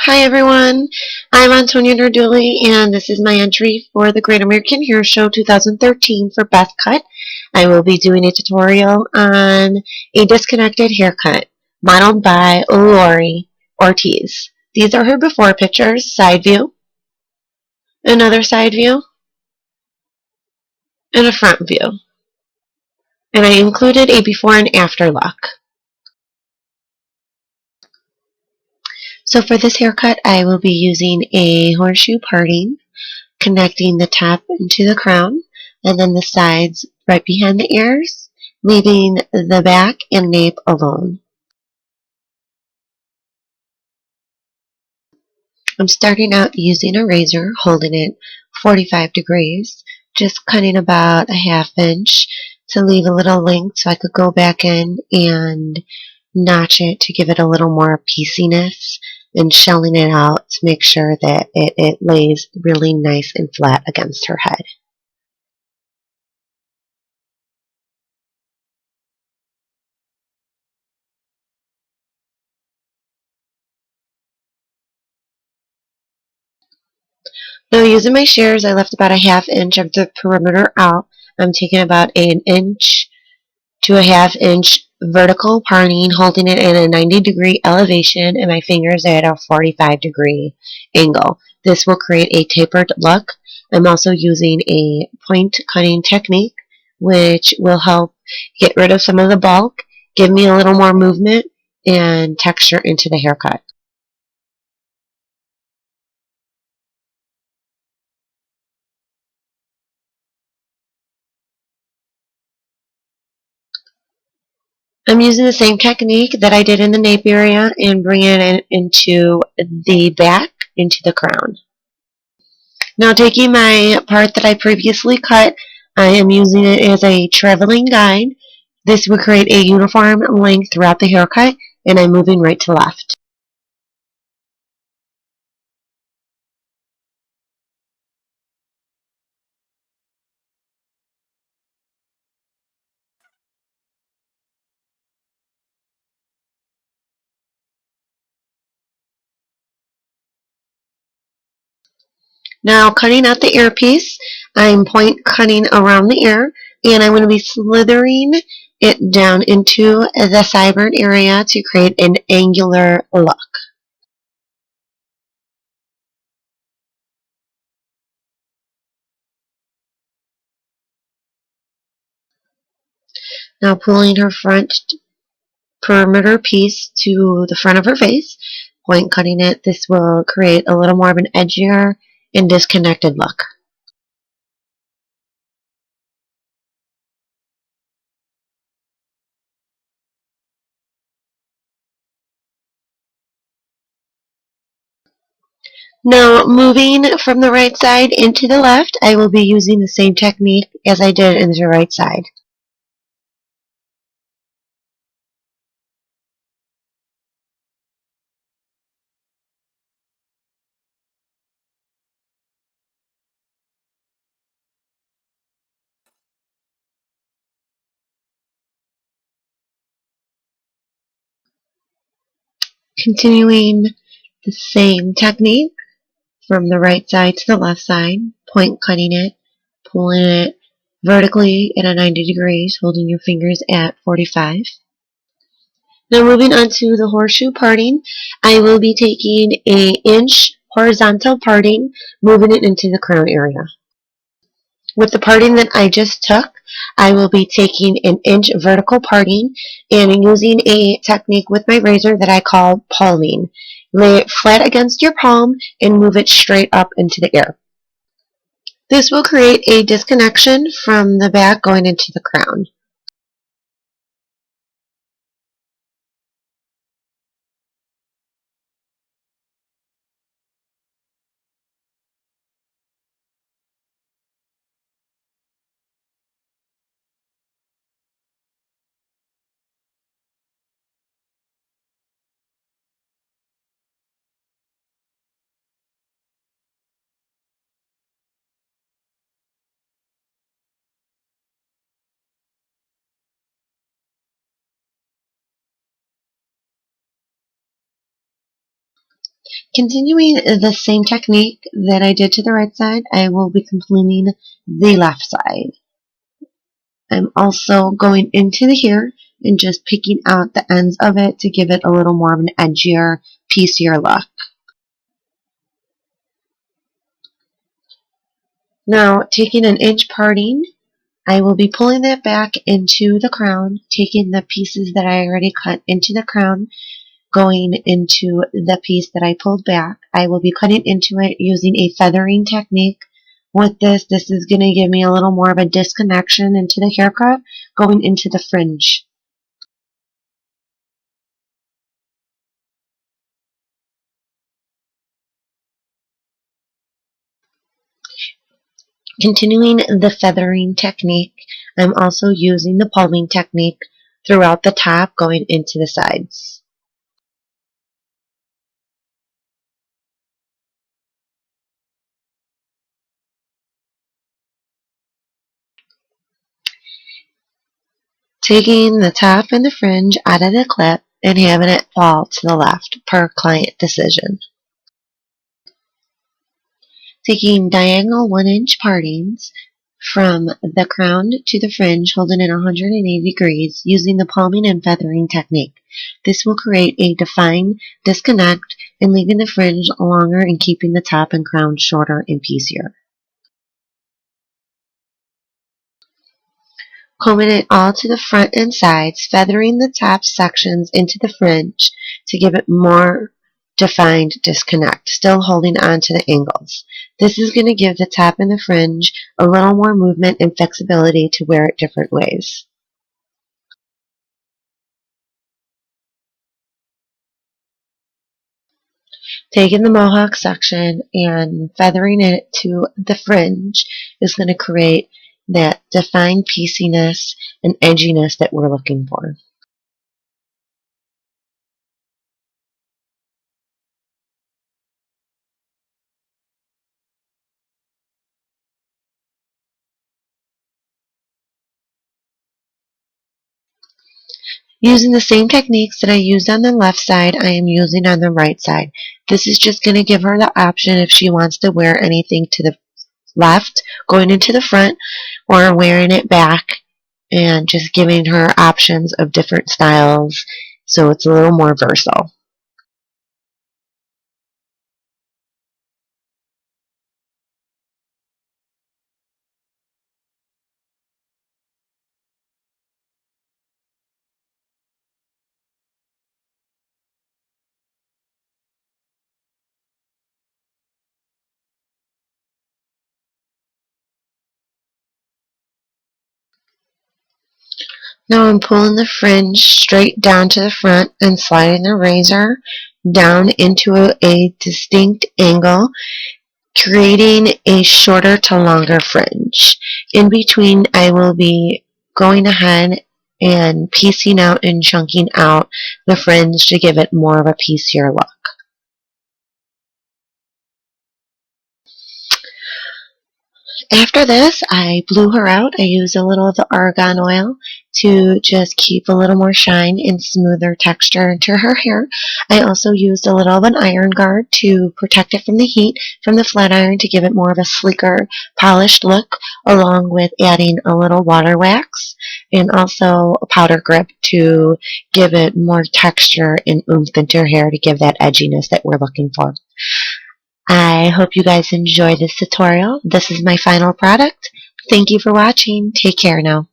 Hi everyone, I'm Antonia Nardulli and this is my entry for the Great American Hair Show 2013 for Beth Cut. I will be doing a tutorial on a disconnected haircut modeled by Lori Ortiz. These are her before pictures, side view, another side view, and a front view. And I included a before and after look. So for this haircut I will be using a horseshoe parting, connecting the top into the crown, and then the sides right behind the ears, leaving the back and nape alone. I'm starting out using a razor, holding it 45 degrees, just cutting about a ½ inch to leave a little length so I could go back in and notch it to give it a little more pieciness, and shelling it out to make sure that it lays really nice and flat against her head. Now using my shears, I left about a ½ inch of the perimeter out. I'm taking about an inch to a ½ inch vertical parting, holding it in a 90-degree elevation, and my fingers at a 45-degree angle. This will create a tapered look. I'm also using a point cutting technique, which will help get rid of some of the bulk, give me a little more movement and texture into the haircut. I'm using the same technique that I did in the nape area and bringing it into the back, into the crown. Now taking my part that I previously cut, I am using it as a traveling guide. This will create a uniform length throughout the haircut, and I'm moving right to left. Now cutting out the earpiece, I'm point cutting around the ear, and I'm going to be slithering it down into the sideburn area to create an angular look. Now pulling her front perimeter piece to the front of her face, point cutting it. This will create a little more of an edgier and disconnected look. Now moving from the right side into the left, I will be using the same technique as I did in the right side. Continuing the same technique from the right side to the left side, point cutting it, pulling it vertically at a 90 degrees, holding your fingers at 45. Now moving on to the horseshoe parting, I will be taking an inch horizontal parting, moving it into the crown area. With the parting that I just took, I will be taking an inch vertical parting and using a technique with my razor that I call palming. Lay it flat against your palm and move it straight up into the air. This will create a disconnection from the back going into the crown. Continuing the same technique that I did to the right side, I will be completing the left side. I'm also going into the hair and just picking out the ends of it to give it a little more of an edgier, piecier look. Now, taking an inch parting, I will be pulling that back into the crown, taking the pieces that I already cut into the crown, going into the piece that I pulled back. I will be cutting into it using a feathering technique. With this is going to give me a little more of a disconnection into the haircut, going into the fringe. Continuing the feathering technique, I'm also using the palming technique throughout the top, going into the sides. Taking the top and the fringe out of the clip and having it fall to the left per client decision. Taking diagonal 1-inch partings from the crown to the fringe, holding it 180 degrees using the palming and feathering technique. This will create a defined disconnect and leaving the fringe longer and keeping the top and crown shorter and piecier. Combing it all to the front and sides, feathering the top sections into the fringe to give it more defined disconnect, still holding on to the angles. This is going to give the top and the fringe a little more movement and flexibility to wear it different ways. Taking the mohawk section and feathering it to the fringe is going to create that defined pieciness and edginess that we're looking for. Using the same techniques that I used on the left side, I am using on the right side. This is just going to give her the option if she wants to wear anything to the left, going into the front, or wearing it back, and just giving her options of different styles so it's a little more versatile. Now I'm pulling the fringe straight down to the front and sliding the razor down into a distinct angle, creating a shorter to longer fringe. In between, I will be going ahead and piecing out and chunking out the fringe to give it more of a piecier look. After this, I blew her out. I used a little of the argan oil to just keep a little more shine and smoother texture into her hair. I also used a little of an iron guard to protect it from the heat from the flat iron to give it more of a sleeker, polished look, along with adding a little water wax and also a powder grip to give it more texture and oomph into her hair to give that edginess that we're looking for. I hope you guys enjoy this tutorial. This is my final product. Thank you for watching. Take care now.